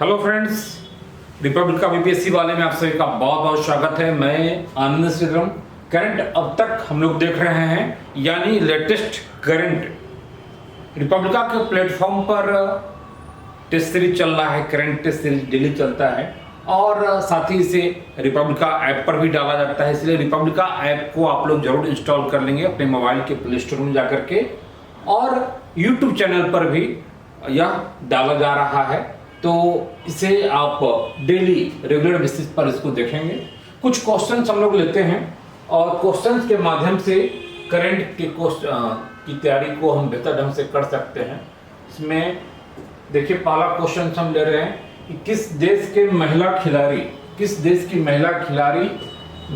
Hello friends, Republic का BPSC वाले में आप सभी का बहुत बहुत स्वागत है। मैं आनंद श्रीधरम। करंट अब तक हम लोग देख रहे हैं, यानी लेटेस्ट करंट रिपब्लिका के प्लेटफॉर्म पर टेस्ट सीरीज चल रहा है। करंट टेस्ट सीरीज डेली चलता है और साथ ही इसे रिपब्लिका ऐप पर भी डाला जाता है। इसलिए रिपब्लिका ऐप को आप लोग जरूर इंस्टॉल कर लेंगे अपने मोबाइल के प्ले स्टोर में जाकर के, और यूट्यूब चैनल पर भी यह डाला जा रहा है। तो इसे आप डेली रेगुलर बेसिस पर इसको देखेंगे। कुछ क्वेश्चंस हम लोग लेते हैं और क्वेश्चंस के माध्यम से करंट के की तैयारी को हम बेहतर ढंग से कर सकते हैं। इसमें देखिए, पहला क्वेश्चन हम ले रहे हैं कि किस देश की महिला खिलाड़ी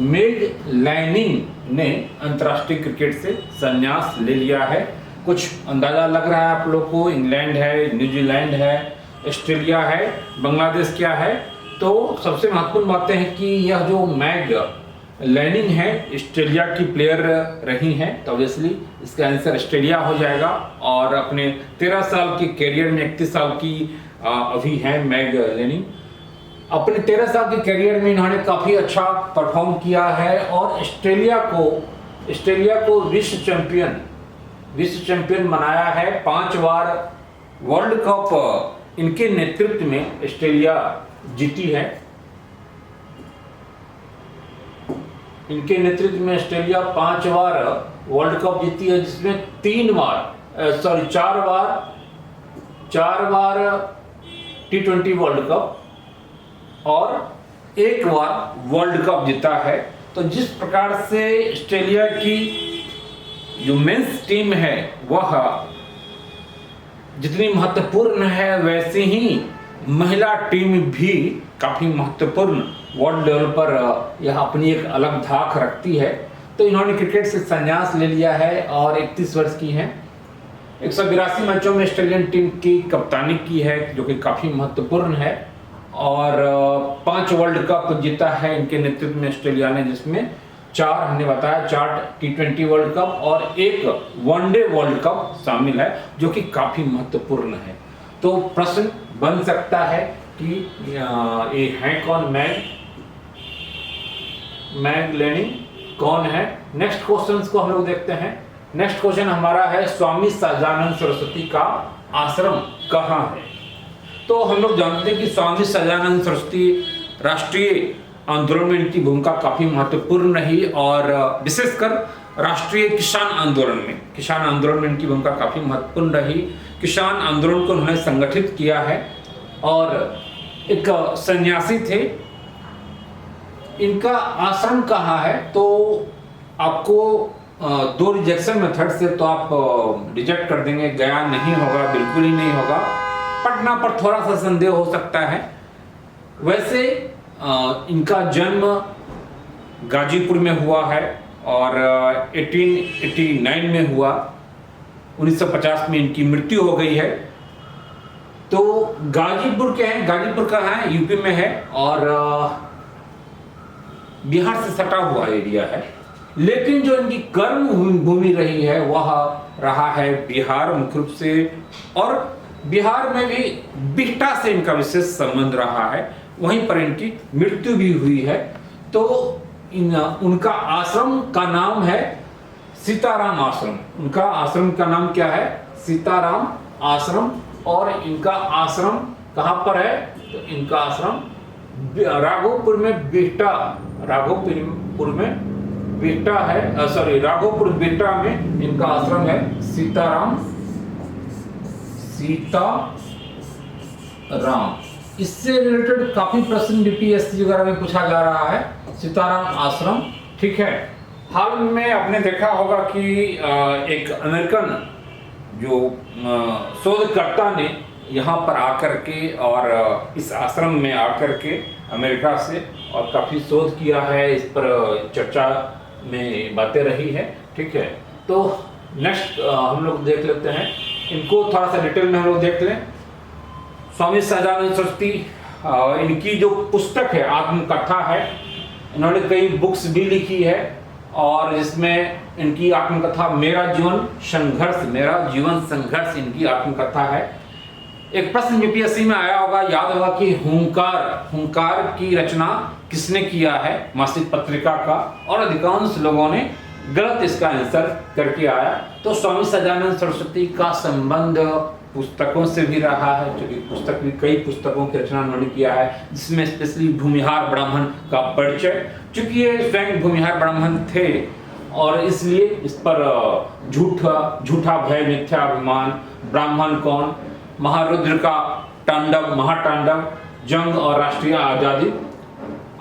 मेग लैनिंग ने अंतर्राष्ट्रीय क्रिकेट से संन्यास ले लिया है। कुछ अंदाजा लग रहा है आप लोग को। इंग्लैंड है, न्यूजीलैंड है, ऑस्ट्रेलिया है, बांग्लादेश क्या है। तो सबसे महत्वपूर्ण बातें हैं कि यह जो मैग लैनिंग है ऑस्ट्रेलिया की प्लेयर रही हैं, तो ऑब्वियसली इसका आंसर ऑस्ट्रेलिया हो जाएगा। और अपने 13 साल के कैरियर में 31 साल की अभी हैं मैग लैनिंग। अपने 13 साल के कैरियर में इन्होंने काफ़ी अच्छा परफॉर्म किया है और ऑस्ट्रेलिया को विश्व चैंपियन बनाया है। 5 बार वर्ल्ड कप इनके नेतृत्व में ऑस्ट्रेलिया जीती है। इनके नेतृत्व में ऑस्ट्रेलिया 5 बार वर्ल्ड कप जीती है, जिसमें 4 बार T20 वर्ल्ड कप और 1 बार वर्ल्ड कप जीता है। तो जिस प्रकार से ऑस्ट्रेलिया की जो मेंस टीम है वह जितनी महत्वपूर्ण है, वैसे ही महिला टीम भी काफ़ी महत्वपूर्ण वर्ल्ड लेवल पर यह अपनी एक अलग धाक रखती है। तो इन्होंने क्रिकेट से संन्यास ले लिया है और 31 वर्ष की हैं। 182 मैचों में ऑस्ट्रेलियन टीम की कप्तानी की है, जो कि काफ़ी महत्वपूर्ण है। और 5 वर्ल्ड कप जीता है इनके नेतृत्व में ऑस्ट्रेलिया ने, जिसमें 4 हमने बताया, 4 T20 वर्ल्ड कप और 1 वनडे वर्ल्ड कप शामिल है, जो कि काफ़ी महत्वपूर्ण है। तो प्रश्न बन सकता है कि ये है कौन मैग लैनिंग कौन है। नेक्स्ट क्वेश्चन को हम लोग देखते हैं। नेक्स्ट क्वेश्चन हमारा है, स्वामी सहजानंद सरस्वती का आश्रम कहाँ है। तो हम लोग जानते हैं कि स्वामी सहजानंद सरस्वती राष्ट्रीय आंदोलन में इनकी भूमिका काफ़ी महत्वपूर्ण रही, और विशेषकर राष्ट्रीय किसान आंदोलन में इनकी भूमिका काफ़ी महत्वपूर्ण रही। किसान आंदोलन को उन्होंने संगठित किया है और एक सन्यासी थे। इनका आश्रम कहाँ है, तो आपको 2 रिजेक्शन मेथड से तो आप रिजेक्ट कर देंगे। गया नहीं होगा, बिल्कुल ही नहीं होगा। पटना पर थोड़ा सा संदेह हो सकता है। वैसे इनका जन्म गाजीपुर में हुआ है और 1889 में हुआ। 1950 में इनकी मृत्यु हो गई है। तो गाजीपुर क्या है, गाजीपुर का है, यूपी में है और बिहार से सटा हुआ एरिया है। लेकिन जो इनकी कर्म भूमि रही है वह रहा है बिहार मुख्य रूप से, और बिहार में भी बिहटा से इनका विशेष संबंध रहा है। वहीं पर इनकी मृत्यु भी हुई है। तो उनका आश्रम का नाम है सीताराम आश्रम। उनका आश्रम का नाम क्या है, सीताराम आश्रम। और इनका आश्रम कहाँ पर है, तो इनका आश्रम राघोपुर में बिहटा है। राघोपुर बिहटा में इनका आश्रम है। सीताराम इससे रिलेटेड काफी प्रश्न बीपीएससी वगैरह में पूछा जा रहा है। सीताराम आश्रम, ठीक है। हाल में आपने देखा होगा कि एक अमेरिकन जो शोधकर्ता ने यहाँ पर आकर के और इस आश्रम में आकर के अमेरिका से और काफ़ी शोध किया है। इस पर चर्चा में बातें रही है, ठीक है। तो नेक्स्ट हम लोग देख लेते हैं, इनको थोड़ा सा डिटेल में हम लोग देख लें। स्वामी सहजानंद सरस्वती, इनकी जो पुस्तक है आत्मकथा है। इन्होंने कई बुक्स भी लिखी है और जिसमें इनकी आत्मकथा मेरा जीवन संघर्ष इनकी आत्मकथा है। एक प्रश्न यूपीएससी में आया होगा, याद होगा कि हुंकार की रचना किसने किया है, मासिक पत्रिका का, और अधिकांश लोगों ने गलत इसका आंसर करके आया। तो स्वामी सदानंद सरस्वती का संबंध पुस्तकों से भी रहा है, क्योंकि पुस्तक भी कई पुस्तकों की रचना उन्होंने किया है, जिसमें स्पेशली भूमिहार ब्राह्मण का परिचय, चूंकि ये स्वयं भूमिहार ब्राह्मण थे और इसलिए इस पर झूठा भय, मिथ्याभिमान, ब्राह्मण कौन, महारुद्र का तांडव, महातांडव, जंग और राष्ट्रीय आजादी,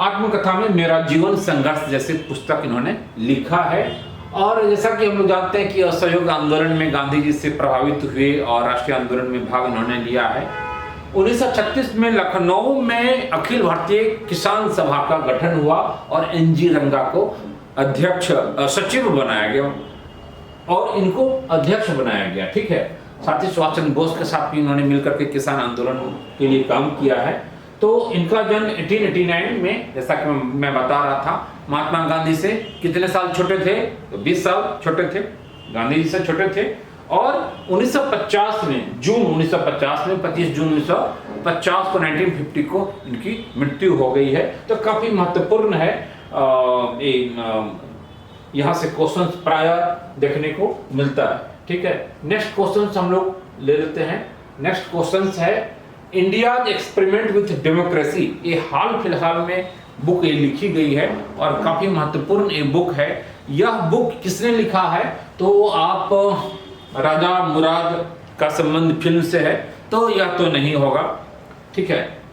आत्मकथा में मेरा जीवन संघर्ष जैसे पुस्तक इन्होंने लिखा है। और जैसा कि हम लोग जानते हैं कि असहयोग आंदोलन में गांधी जी से प्रभावित हुए और राष्ट्रीय आंदोलन में भाग इन्होंने लिया है। 1936 में लखनऊ में अखिल भारतीय किसान सभा का गठन हुआ और एनजी रंगा को अध्यक्ष सचिव बनाया गया और इनको अध्यक्ष बनाया गया, ठीक है। साथ ही सुभाष चंद्र बोस के साथ भी इन्होंने मिलकर के किसान आंदोलन के लिए काम किया है। तो इनका जन्म 1889 में, जैसा कि मैं बता रहा था, महात्मा गांधी से कितने साल छोटे थे, तो 20 साल छोटे थे, गांधी जी से छोटे थे। और 1950 में, जून 1950 में, 25 जून 1950 को 1950 को इनकी मृत्यु हो गई है। तो काफी महत्वपूर्ण है, यहाँ से क्वेश्चंस प्राय देखने को मिलता है, ठीक है। नेक्स्ट क्वेश्चन हम लोग ले लेते हैं। नेक्स्ट क्वेश्चन है इंडिया एक्सपेरिमेंट विथ डेमोक्रेसी। ये हाल फिलहाल में बुक ये लिखी गई है और काफी महत्वपूर्ण ये बुक है। यह बुक किसने लिखा है, तो आप राजा मुराद का संबंध फिल्म से है, तो यह तो नहीं होगा, ठीक है।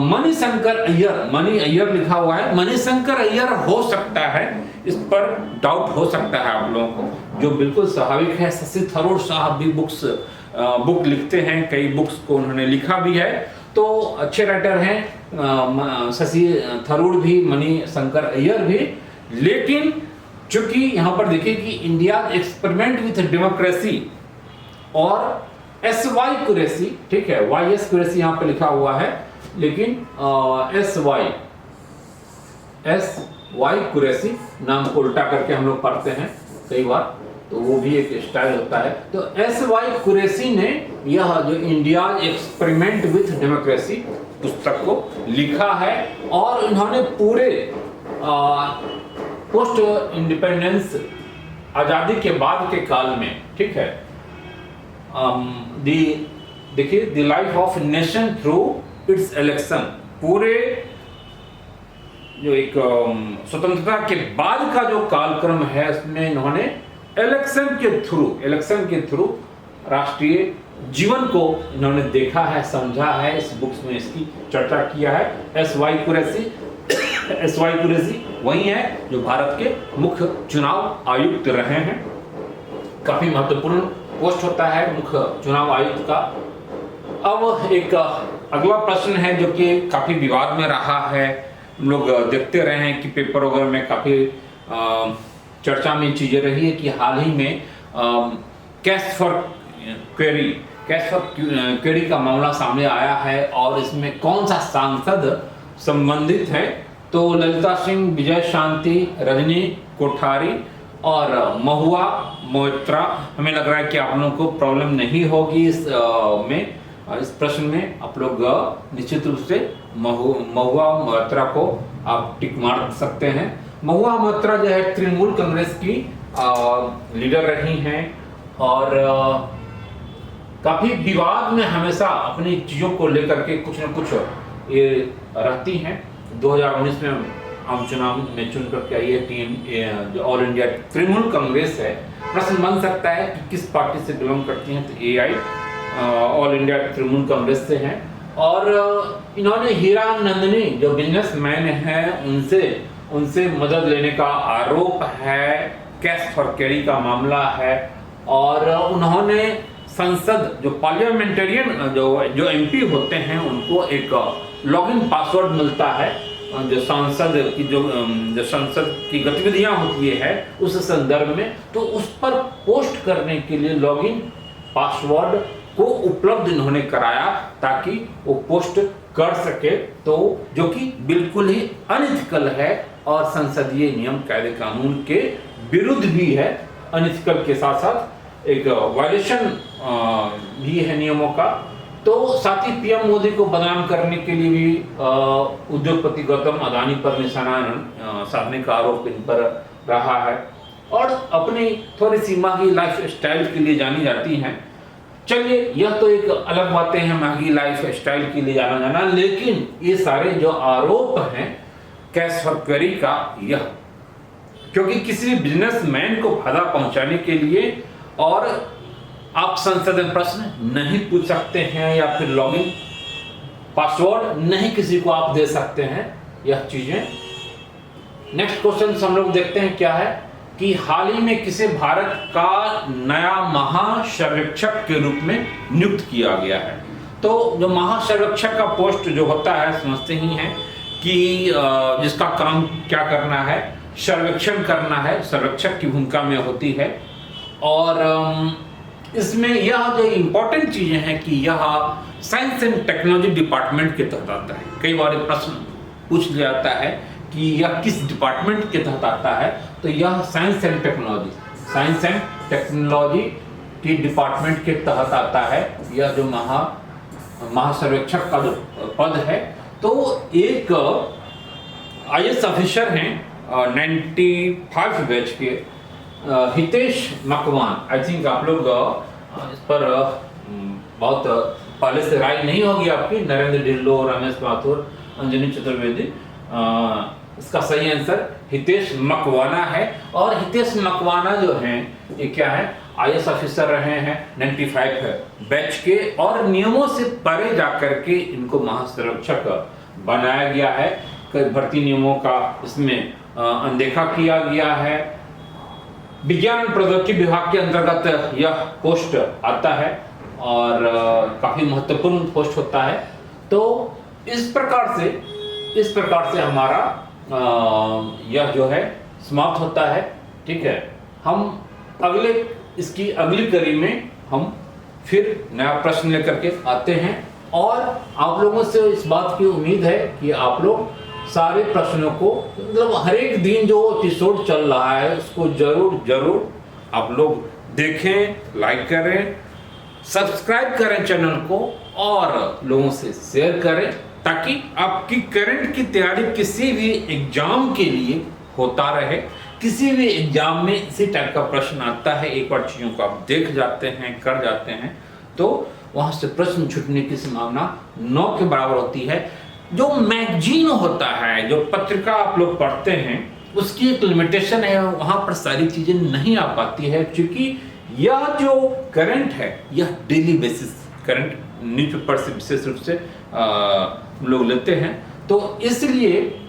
मणिशंकर अय्यर, मणि अय्यर लिखा हुआ है, मणिशंकर अय्यर हो सकता है, इस पर डाउट हो सकता है आप लोगों को, जो बिल्कुल स्वाभाविक है। शशि थरूर साहब भी बुक लिखते हैं, कई बुक्स को उन्होंने लिखा भी है, तो अच्छे राइटर हैं शशि थरूर भी, मणिशंकर अय्यर भी। लेकिन चूंकि यहाँ पर देखिए कि इंडिया एक्सपेरिमेंट विथ डेमोक्रेसी और SY कुरैशी, ठीक है, YS कुरैशी यहाँ पे लिखा हुआ है, लेकिन SY कुरैशी नाम को उल्टा करके हम लोग पढ़ते हैं कई बार, तो वो भी एक स्टाइल होता है। तो SY कुरैशी ने यह जो इंडिया एक्सपेरिमेंट विथ डेमोक्रेसी पुस्तक को लिखा है और इन्होंने पूरे पोस्ट इंडिपेंडेंस, आजादी के बाद के काल में, ठीक है, देखिए the life of nation through it's election, पूरे जो एक स्वतंत्रता के बाद का जो कालक्रम है उसमें इन्होंने इलेक्शन के थ्रू राष्ट्रीय जीवन को इन्होंने देखा है, समझा है। इस बुक्स में इसकी चर्चा किया है। SY कुरैशी वही है जो भारत के मुख्य चुनाव आयुक्त रहे हैं। काफी महत्वपूर्ण पोस्ट होता है मुख्य चुनाव आयुक्त का। अब एक अगला प्रश्न है जो कि काफी विवाद में रहा है, हम लोग देखते रहे हैं कि पेपर वगैरह में काफी चर्चा में चीजें रही है कि हाल ही में कैश फॉर क्वेरी का मामला सामने आया है और इसमें कौन सा सांसद संबंधित है, तो ललिता सिंह, विजय शांति, रजनी कोठारी और महुआ मोइत्रा। हमें लग रहा है कि आप लोगों को प्रॉब्लम नहीं होगी इस प्रश्न में। आप लोग निश्चित रूप से महुआ मोइत्रा को आप टिक मार सकते हैं। महुआ मोइत्रा जो है तृणमूल कांग्रेस की लीडर रही हैं और काफी विवाद में हमेशा अपनी चीजों को लेकर के कुछ न कुछ ये रहती हैं। 2019 में आम चुनाव में चुन करके आई है जो ऑल इंडिया तृणमूल कांग्रेस है। प्रश्न बन सकता है कि किस पार्टी से बिलोंग करती हैं, तो AI all India Trinamool Congress से हैं। और इन्होंने हीरा नंदनी जो बिजनेसमैन हैं उनसे मदद लेने का आरोप है, कैश फॉर कैरी का मामला है। और उन्होंने संसद जो पार्लियामेंटेरियन जो MP होते हैं उनको एक लॉगिन पासवर्ड मिलता है, जो संसद की गतिविधियां होती है उस संदर्भ में, तो उस पर पोस्ट करने के लिए लॉगिन पासवर्ड को उपलब्ध इन्होंने कराया ताकि वो पोस्ट कर सके, तो जो कि बिल्कुल ही अनइथिकल है और संसदीय नियम कायदे कानून के विरुद्ध भी है। अनइथिकल के साथ साथ एक वायलेशन भी है नियमों का। तो साथ ही पीएम मोदी को बदनाम करने के लिए भी उद्योगपति गौतम अदानी पर निशाना साधने का आरोप इन पर रहा है और अपनी थोड़ी सी महंगी लाइफ स्टाइल के लिए जानी जाती हैं। चलिए, यह तो एक अलग बातें हैं महंगी लाइफ स्टाइल के लिए जाना, लेकिन ये सारे जो आरोप हैं कैश फॉर क्वेरी का, यह क्योंकि किसी बिजनेसमैन को फायदा पहुंचाने के लिए और आप संशोधन प्रश्न नहीं पूछ सकते हैं या फिर लॉगिन पासवर्ड नहीं किसी को आप दे सकते हैं, यह चीजें। नेक्स्ट क्वेश्चन हम लोग देखते हैं क्या है कि हाल ही में किसे भारत का नया महासर्वेक्षक के रूप में नियुक्त किया गया है। तो जो महासर्वेक्षक का पोस्ट जो होता है, समझते ही हैं कि जिसका काम क्या करना है, सर्वेक्षण करना है, सर्वेक्षक की भूमिका में होती है। और इसमें यह जो इम्पोर्टेंट चीजें हैं कि यह साइंस एंड टेक्नोलॉजी डिपार्टमेंट के तहत आता है। कई बार प्रश्न पूछ लिया जाता है कि यह किस डिपार्टमेंट के तहत आता है, तो यह साइंस एंड टेक्नोलॉजी की डिपार्टमेंट के तहत आता है। यह जो महासर्वेक्षक का जो पद है, तो एक IAS ऑफिसर हैं 95 बैच के हितेश मकवान। आई थिंक आप लोग इस पर बहुत पहले से राय नहीं होगी आपकी। नरेंद्र ढिल्लो, रमेश माथुर, अंजनी चतुर्वेदी, इसका सही आंसर हितेश मकवाना है। और हितेश मकवाना जो हैं ये क्या है, IAS ऑफिसर रहे हैं 95 बैच के और नियमों से परे जाकर के इनको महासर्वेक्षक बनाया गया है। भर्ती नियमों का इसमें अनदेखा किया गया है। विज्ञान और प्रौद्योगिकी विभाग के अंतर्गत यह पोस्ट आता है और काफी महत्वपूर्ण पोस्ट होता है। तो इस प्रकार से हमारा यह जो है समाप्त होता है। ठीक है, हम इसकी अगली कड़ी में हम फिर नया प्रश्न लेकर के आते हैं और आप लोगों से इस बात की उम्मीद है कि आप लोग सारे प्रश्नों को, मतलब हर एक दिन जो एपिसोड चल रहा है उसको जरूर आप लोग देखें, लाइक करें, सब्सक्राइब करें चैनल को और लोगों से शेयर करें, ताकि आपकी करंट की तैयारी किसी भी एग्जाम के लिए होता रहे। किसी भी एग्जाम में इसी टाइप का प्रश्न आता है, एक बार चीजों को आप देख जाते हैं, कर जाते हैं, तो वहां से प्रश्न छूटने की संभावना 9 के बराबर होती है। जो मैगजीन होता है, जो पत्रिका आप लोग पढ़ते हैं, उसकी एक लिमिटेशन है, वहां पर सारी चीजें नहीं आ पाती है, क्योंकि यह जो करंट है यह डेली बेसिस करंट न्यूज़पेपर से विशेष रूप से हम लोग लेते हैं। तो इसलिए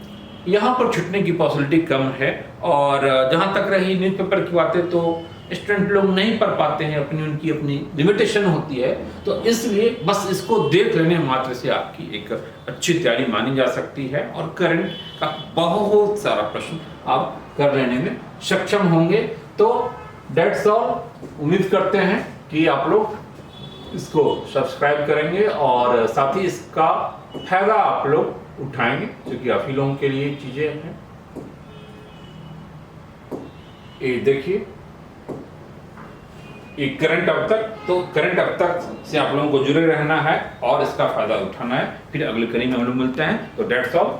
यहाँ पर छूटने की पॉसिबिलिटी कम है। और जहाँ तक रही न्यूज़पेपर की बातें, तो स्टूडेंट लोग नहीं पढ़ पाते हैं, उनकी अपनी लिमिटेशन होती है। तो इसलिए बस इसको देख लेने मात्र से आपकी एक अच्छी तैयारी मानी जा सकती है और करंट का बहुत सारा प्रश्न आप कर लेने में सक्षम होंगे। तो दैट्स ऑल। उम्मीद करते हैं कि आप लोग इसको सब्सक्राइब करेंगे और साथ ही इसका फायदा आप लोग उठाएंगे, क्योंकि आप ही लोगों के लिए चीजें हैं। ये देखिए, एक करंट अब तक, तो करंट अब तक से आप लोगों को जुड़े रहना है और इसका फायदा उठाना है। फिर अगले कड़ी में हम लोग मिलते हैं। तो दैट्स ऑल।